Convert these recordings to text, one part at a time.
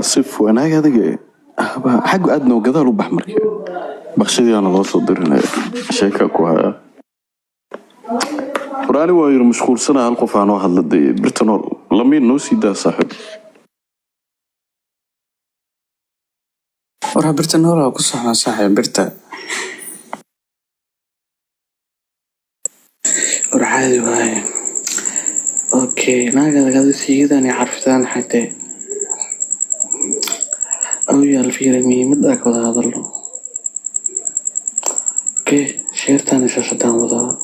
صف وانا هذا حق ادنى وقدر وبحمر بخشدي انا لو صدرنا شيكا كوها وراني واير مشغول سنه هالقف انا هادلدي برتنول لمين نو سيدا صاحب ورا برتنول ku saxna saaxiib birta ور عادي واي اوكي ناقد هذا سيداني عرفتان حتى او يا الفيلمي مدك ولا هذا له اوكي شيرتاني شاشتان وضع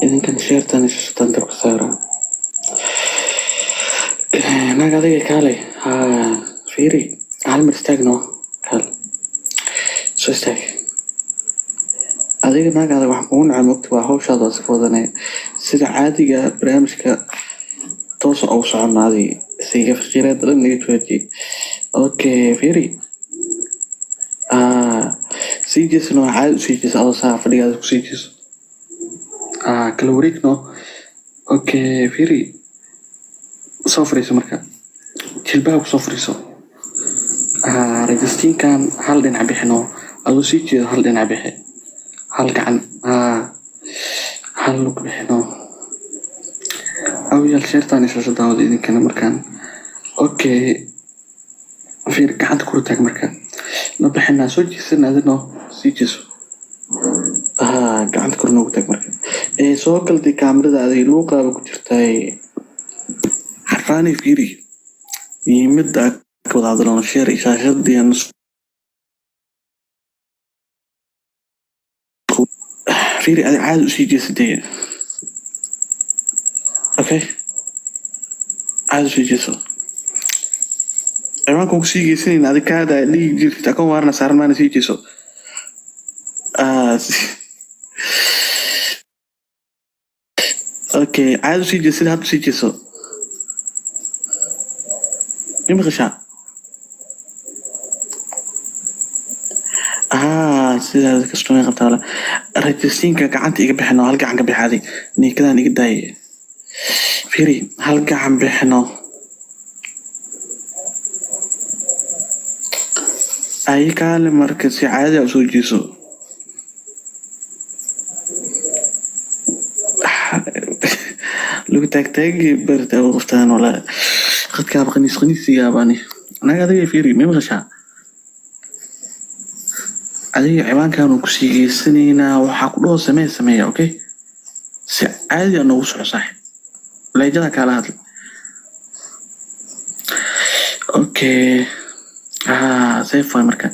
إذن كان شيرتاني شاشتان تبكسارة ناقد هذا كالي فيري هل مرستاقنو كال شو استاق adiga naagaada wax kugu nacay mogta waa hawshaada iska wadanay sida caadiga barnaamijka toos ugu soconaaday siga fikireed dhan network okay very CGS no caadi CGS adoo saa fadhigaada ku CGS kala wareegno okay very soo fariiso marka jilbaha ku soo fariiso registinkan hal dhinac bixino adoo CGS hal dhinac bixi hal gacan hal lug bixino awiyal sheertaani soo daawada idinkana markaan okay fiir gacanta ku taag markaan ma bixinaa soo jeesana adino sii jeeso gacanta ku noogu taag markaan soo galdi kaamirada aday luuqaaba ku jirtay harfaani fiiri yimida ka wada hadalno sheer shaashadiyan فيري عاد شيء جسدي اوكي عاد شيء جسد ايوان كون شيء جسدي هذا كذا لي جيت تكون ورنا صار ما نسيت جسد اوكي عاد شيء جسدي هذا شيء جسد يمكن شاء sida kastoon qabtaa registinka gacanta iga bixino hal gacan ka bixaadi niikadan iga daay fiiri hal gacan bixino ay kaale marka si caadi ah soo jeeso lagu taagtaagi barta oo qoftaan wala qadka qaniisiga baani anaga adiga fiiri ma maqashaa adiga ciwaankan uu ku siigeysanayna waxa ku dhoo sameeya okay si caadi ah noogu soo saaxib leejada kala hadl okay safe marka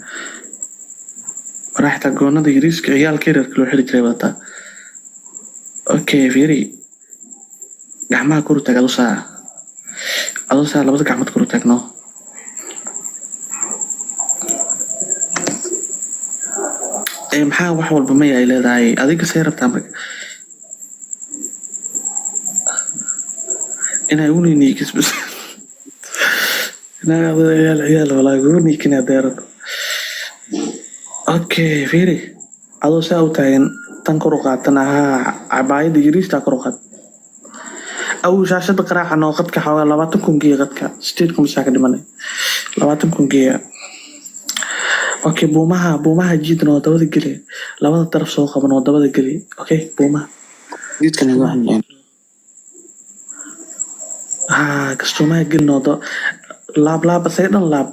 raxta goonada yiriska ciyaalka yarka loo xiri jiray wata okay very gacmaha kor taag adoo saa labada gacmood kor taagno maxaa wax walba ma ay leedahay adiga say rabtaa marka inay unini kisbis naagada ciyaal wala gooni kina deerad okay very adoo saa u taagan tan kor u qaatana cabaayada yirista kor u qaat aw shaashada qaraaca noo qadka xawaa 20 kun giga qadka state kumsa ka dhimanay 20 kun giga اوكي بومها جيد نو دبد غلي لبada taraf soo qaban oo dabada gali okay boomaha jidkan ugu xanjeen kastooma gal no laab saydan laab